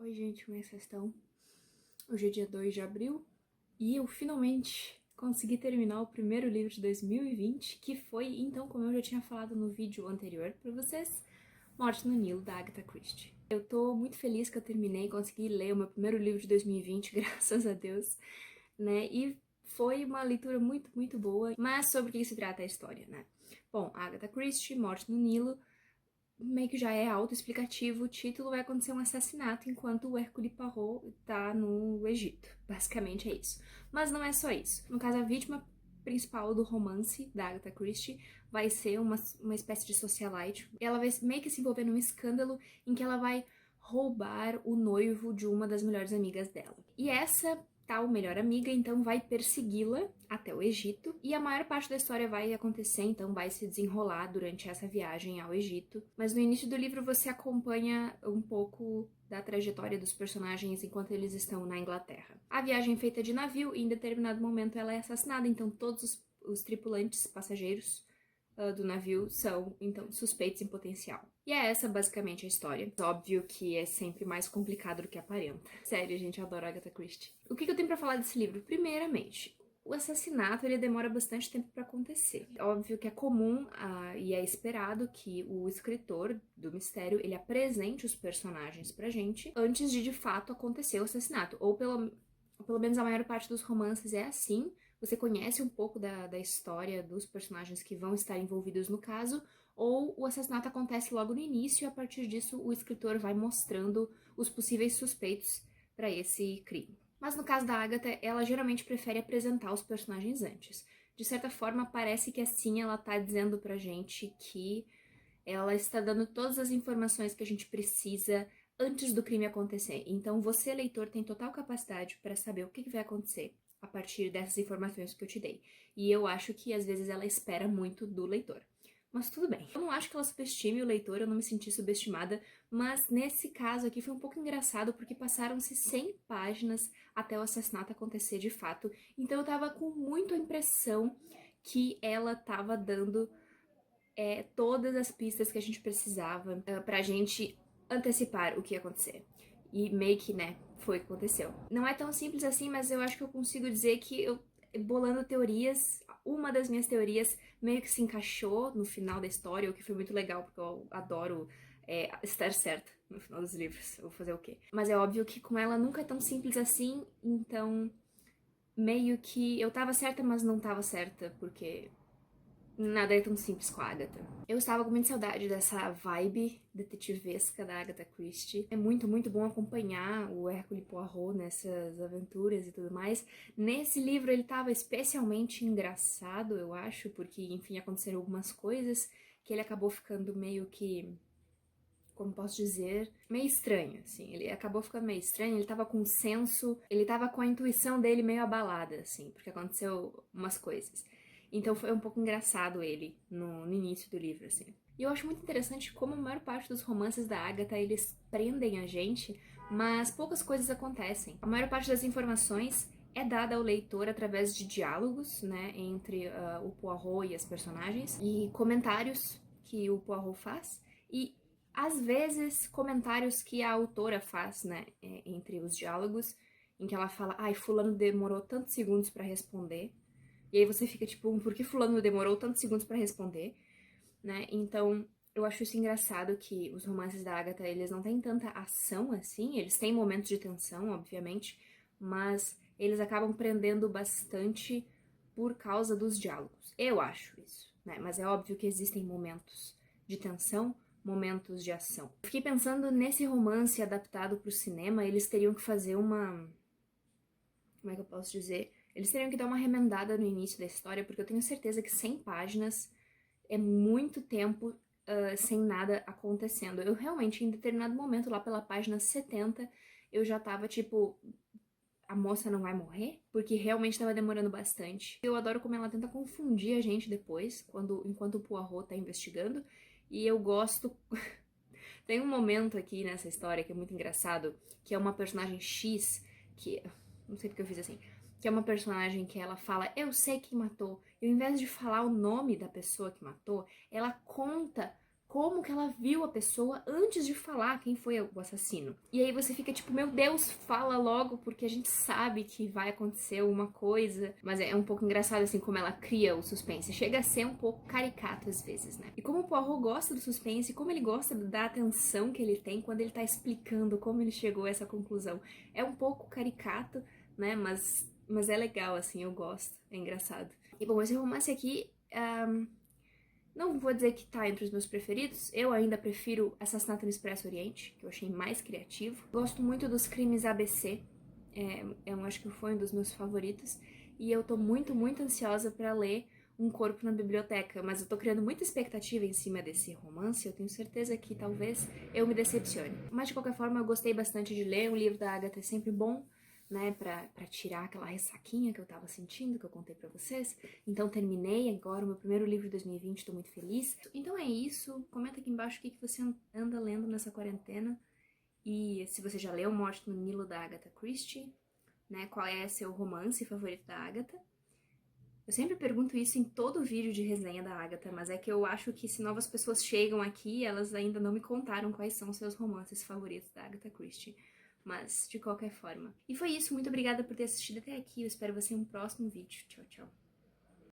Oi, gente, como é que vocês estão? Hoje é dia 2 de abril e eu finalmente consegui terminar o primeiro livro de 2020, que foi, então, como eu já tinha falado no vídeo anterior pra vocês, Morte no Nilo, da Agatha Christie. Eu tô muito feliz que eu terminei e consegui ler o meu primeiro livro de 2020, graças a Deus, né? E foi uma leitura muito, muito boa. Mas sobre o que se trata a história, né? Bom, Agatha Christie, Morte no Nilo, meio que já é autoexplicativo, o título vai acontecer um assassinato enquanto o Hercule Poirot tá no Egito. Basicamente é isso. Mas não é só isso. No caso, a vítima principal do romance da Agatha Christie vai ser uma espécie de socialite. Ela vai meio que se envolver num escândalo em que ela vai roubar o noivo de uma das melhores amigas dela. E essa tal melhor amiga então vai persegui-la até o Egito, e a maior parte da história vai acontecer, então vai se desenrolar durante essa viagem ao Egito. Mas no início do livro você acompanha um pouco da trajetória dos personagens enquanto eles estão na Inglaterra. A viagem é feita de navio e em determinado momento ela é assassinada, então todos os tripulantes, passageiros do navio são, então, suspeitos em potencial. E é essa basicamente a história. Óbvio que é sempre mais complicado do que aparenta. Sério, gente, eu adoro Agatha Christie. O que eu tenho pra falar desse livro? Primeiramente, o assassinato ele demora bastante tempo para acontecer. Óbvio que é comum e é esperado que o escritor do mistério ele apresente os personagens pra gente antes de fato acontecer o assassinato. Ou pelo menos a maior parte dos romances é assim. Você conhece um pouco da história dos personagens que vão estar envolvidos no caso, ou o assassinato acontece logo no início e a partir disso o escritor vai mostrando os possíveis suspeitos para esse crime. Mas no caso da Agatha, ela geralmente prefere apresentar os personagens antes. De certa forma, parece que assim ela tá dizendo pra gente que ela está dando todas as informações que a gente precisa antes do crime acontecer. Então, você, leitor, tem total capacidade para saber o que vai acontecer a partir dessas informações que eu te dei. E eu acho que às vezes ela espera muito do leitor. Mas tudo bem. Eu não acho que ela subestime o leitor, eu não me senti subestimada, mas nesse caso aqui foi um pouco engraçado porque passaram-se 100 páginas até o assassinato acontecer de fato. Então eu tava com muito a impressão que ela tava dando todas as pistas que a gente precisava pra gente antecipar o que ia acontecer. E meio que, né, foi o que aconteceu. Não é tão simples assim, mas eu acho que eu consigo dizer que eu, bolando teorias, uma das minhas teorias meio que se encaixou no final da história, o que foi muito legal, porque eu adoro estar certa no final dos livros. Eu vou fazer o quê? Mas é óbvio que com ela nunca é tão simples assim, então meio que eu tava certa, mas não tava certa, porque nada é tão simples com a Agatha. Eu estava com muita saudade dessa vibe detetivesca da Agatha Christie. É muito, muito bom acompanhar o Hercule Poirot nessas aventuras e tudo mais. Nesse livro ele estava especialmente engraçado, eu acho, porque, enfim, aconteceram algumas coisas que ele acabou ficando meio que, como posso dizer, meio estranho, assim. Ele acabou ficando meio estranho, ele tava com o senso, ele tava com a intuição dele meio abalada, assim, porque aconteceu umas coisas. Então foi um pouco engraçado ele no início do livro, assim. E eu acho muito interessante como a maior parte dos romances da Agatha, eles prendem a gente, mas poucas coisas acontecem. A maior parte das informações é dada ao leitor através de diálogos, né, entre o Poirot e as personagens, e comentários que o Poirot faz, e às vezes comentários que a autora faz, né, entre os diálogos, em que ela fala, ai, fulano demorou tantos segundos pra responder, e aí você fica tipo, por que fulano demorou tantos segundos pra responder, né? Então, eu acho isso engraçado que os romances da Agatha, eles não têm tanta ação assim, eles têm momentos de tensão, obviamente, mas eles acabam prendendo bastante por causa dos diálogos. Eu acho isso, né? Mas é óbvio que existem momentos de tensão, momentos de ação. Fiquei pensando nesse romance adaptado para o cinema, eles teriam que fazer uma... Como é que eu posso dizer? Eles teriam que dar uma remendada no início da história, porque eu tenho certeza que 100 páginas é muito tempo sem nada acontecendo. Eu realmente, em determinado momento, lá pela página 70, eu já tava tipo, a moça não vai morrer? Porque realmente tava demorando bastante. Eu adoro como ela tenta confundir a gente depois, enquanto o Poirot tá investigando. E eu gosto... Tem um momento aqui nessa história que é muito engraçado, que é uma personagem X, que... Não sei porque eu fiz assim. Que é uma personagem que ela fala, eu sei quem matou. E ao invés de falar o nome da pessoa que matou, ela conta como que ela viu a pessoa antes de falar quem foi o assassino. E aí você fica tipo, meu Deus, fala logo, porque a gente sabe que vai acontecer uma coisa. Mas é um pouco engraçado assim como ela cria o suspense. Chega a ser um pouco caricato às vezes, né? E como o Poirot gosta do suspense, como ele gosta da atenção que ele tem quando ele tá explicando como ele chegou a essa conclusão. É um pouco caricato, né? Mas é legal, assim, eu gosto. É engraçado. E bom, esse romance aqui, não vou dizer que tá entre os meus preferidos. Eu ainda prefiro Assassinato no Expresso Oriente, que eu achei mais criativo. Gosto muito dos Crimes ABC. Eu acho que foi um dos meus favoritos. E eu tô muito, muito ansiosa pra ler Um Corpo na Biblioteca. Mas eu tô criando muita expectativa em cima desse romance. Eu tenho certeza que talvez eu me decepcione. Mas de qualquer forma, eu gostei bastante de ler. O livro da Agatha é sempre bom, né, pra tirar aquela ressaquinha que eu tava sentindo, que eu contei pra vocês. Então terminei agora o meu primeiro livro de 2020, tô muito feliz. Então é isso, comenta aqui embaixo o que você anda lendo nessa quarentena. E se você já leu Morte no Nilo da Agatha Christie, né, qual é seu romance favorito da Agatha. Eu sempre pergunto isso em todo vídeo de resenha da Agatha, mas é que eu acho que se novas pessoas chegam aqui, elas ainda não me contaram quais são seus romances favoritos da Agatha Christie. Mas, de qualquer forma. E foi isso, muito obrigada por ter assistido até aqui, eu espero você em um próximo vídeo. Tchau, tchau.